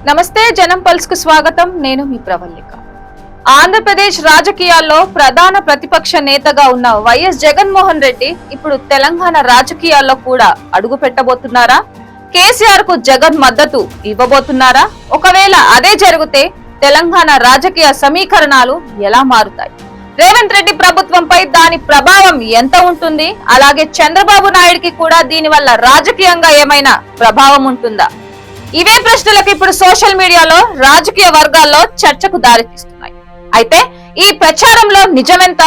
నమస్తే, జనం పల్స్ కు స్వాగతం. నేను మీ ప్రవల్లిక. ఆంధ్రప్రదేశ్ రాజకీయాల్లో ప్రధాన ప్రతిపక్ష నేతగా ఉన్న వైఎస్ జగన్మోహన్ రెడ్డి ఇప్పుడు తెలంగాణ రాజకీయాల్లో కూడా అడుగు పెట్టబోతున్నారా? కేసీఆర్ కు జగన్ మద్దతు ఇవ్వబోతున్నారా? ఒకవేళ అదే జరిగితే తెలంగాణ రాజకీయ సమీకరణాలు ఎలా మారుతాయి? రేవంత్ రెడ్డి ప్రభుత్వంపై దాని ప్రభావం ఎంత ఉంటుంది? అలాగే చంద్రబాబు నాయుడికి కూడా దీని వల్ల రాజకీయంగా ఏమైనా ప్రభావం ఉంటుందా? ఇవే ప్రశ్నలకు ఇప్పుడు సోషల్ మీడియాలో రాజకీయ వర్గాల్లో చర్చకు దారితీస్తున్నాయి. అయితే ఈ ప్రచారంలో నిజమెంత?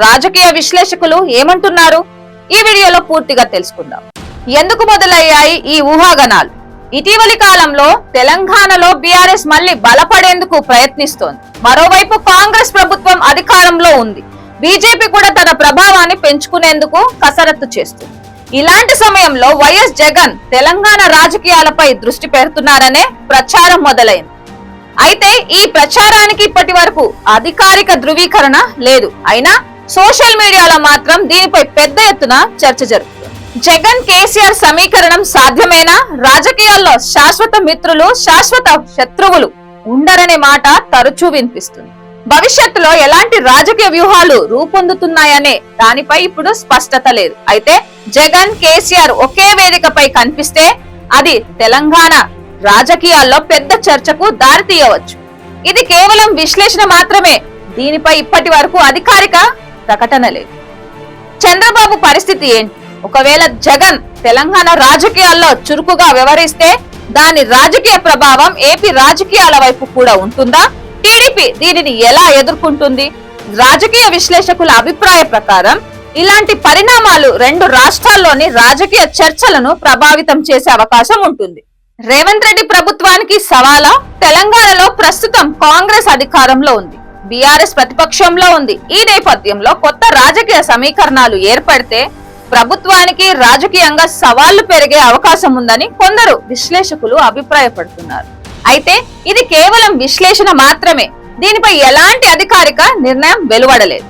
రాజకీయ విశ్లేషకులు ఏమంటున్నారు? ఈ వీడియోలో పూర్తిగా తెలుసుకుందాం. ఎందుకు మొదలయ్యాయి ఈ ఊహాగానాలు? ఇటీవలి కాలంలో తెలంగాణలో బీఆర్ఎస్ మళ్లీ బలపడేందుకు ప్రయత్నిస్తోంది. మరోవైపు కాంగ్రెస్ ప్రభుత్వం అధికారంలో ఉంది. బీజేపీ కూడా తన ప్రభావాన్ని పెంచుకునేందుకు కసరత్తు చేస్తుంది. ఇలాంటి సమయంలో వైఎస్ జగన్ తెలంగాణ రాజకీయాలపై దృష్టి పెడుతున్నారనే ప్రచారం మొదలైంది. అయితే ఈ ప్రచారానికి ఇప్పటి వరకు అధికారిక ధృవీకరణ లేదు. అయినా సోషల్ మీడియాలో మాత్రం దీనిపై పెద్ద ఎత్తున చర్చ జరుగుతుంది. జగన్ కేసీఆర్ సమీకరణం సాధ్యమేనా? రాజకీయాల్లో శాశ్వత మిత్రులు, శాశ్వత శత్రువులు ఉండరనే మాట తరచూ వినిపిస్తుంది. భవిష్యత్తులో ఎలాంటి రాజకీయ వ్యూహాలు రూపొందుతున్నాయనే దానిపై ఇప్పుడు స్పష్టత లేదు. అయితే జగన్ కేసీఆర్ ఒకే వేదికపై కనిపిస్తే అది తెలంగాణ రాజకీయాల్లో పెద్ద చర్చకు దారితీయవచ్చు. ఇది కేవలం విశ్లేషణ మాత్రమే. దీనిపై ఇప్పటి వరకు అధికారిక ప్రకటన లేదు. చంద్రబాబు పరిస్థితి ఏంటి? ఒకవేళ జగన్ తెలంగాణ రాజకీయాల్లో చురుకుగా వ్యవహరిస్తే దాని రాజకీయ ప్రభావం ఏపీ రాజకీయాల వైపు కూడా ఉంటుందా? టీడీపీ దీనిని ఎలా ఎదుర్కొంటుంది? రాజకీయ విశ్లేషకుల అభిప్రాయ ప్రకారం ఇలాంటి పరిణామాలు రెండు రాష్ట్రాల్లోని రాజకీయ చర్చలను ప్రభావితం చేసే అవకాశం ఉంటుంది. రేవంత్ రెడ్డి ప్రభుత్వానికి సవాలా? తెలంగాణలో ప్రస్తుతం కాంగ్రెస్ అధికారంలో ఉంది, బీఆర్ఎస్ ప్రతిపక్షంలో ఉంది. ఈ నేపథ్యంలో కొత్త రాజకీయ సమీకరణాలు ఏర్పడితే ప్రభుత్వానికి రాజకీయంగా సవాళ్లు పెరిగే అవకాశం ఉందని కొందరు విశ్లేషకులు అభిప్రాయపడుతున్నారు. అయితే ఇది కేవలం విశ్లేషణ మాత్రమే. దీనిపై ఎలాంటి అధికారిక నిర్ణయం వెలువడలేదు.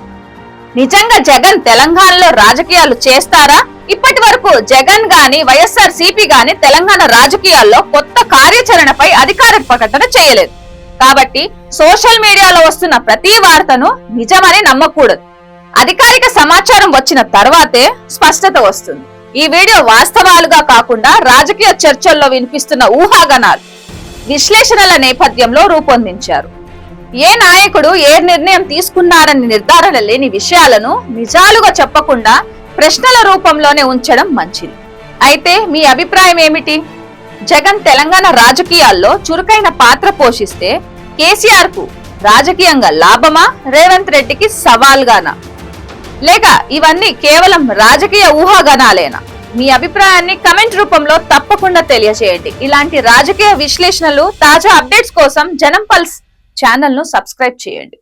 నిజంగా జగన్ తెలంగాణలో రాజకీయాలు చేస్తారా? ఇప్పటి వరకు జగన్ గాని వైఎస్ఆర్ సిపి గాని తెలంగాణ రాజకీయాల్లో కొత్త కార్యాచరణపై అధికారిక ప్రకటన చేయలేదు. కాబట్టి సోషల్ మీడియాలో వస్తున్న ప్రతి వార్తను నిజమని నమ్మకూడదు. అధికారిక సమాచారం వచ్చిన తర్వాతే స్పష్టత వస్తుంది. ఈ వీడియో వాస్తవాలుగా కాకుండా రాజకీయ చర్చల్లో వినిపిస్తున్న ఊహాగానాలు, విశ్లేషణల నేపథ్యంలో రూపొందించారు. ఏ నాయకుడు ఏ నిర్ణయం తీసుకున్నారని నిర్ధారణ లేని విషయాలను నిజాలుగా చెప్పకుండా ప్రశ్నల రూపంలోనే ఉంచడం మంచిది. అయితే మీ అభిప్రాయం ఏమిటి? జగన్ తెలంగాణ రాజకీయాల్లో చురుకైన పాత్ర పోషిస్తే కేసీఆర్ కు రాజకీయంగా లాభమా? రేవంత్ రెడ్డికి సవాల్గానా? లేక ఇవన్నీ కేవలం రాజకీయ ఊహాగానాలేనా? మీ అభిప్రాయాన్ని కమెంట్ రూపంలో తప్పకుండా తెలియజేయండి. ఇలాంటి రాజకీయ విశ్లేషణలు, తాజా అప్డేట్స్ కోసం జనం పల్స్ ఛానల్ ను సబ్స్క్రైబ్ చేయండి.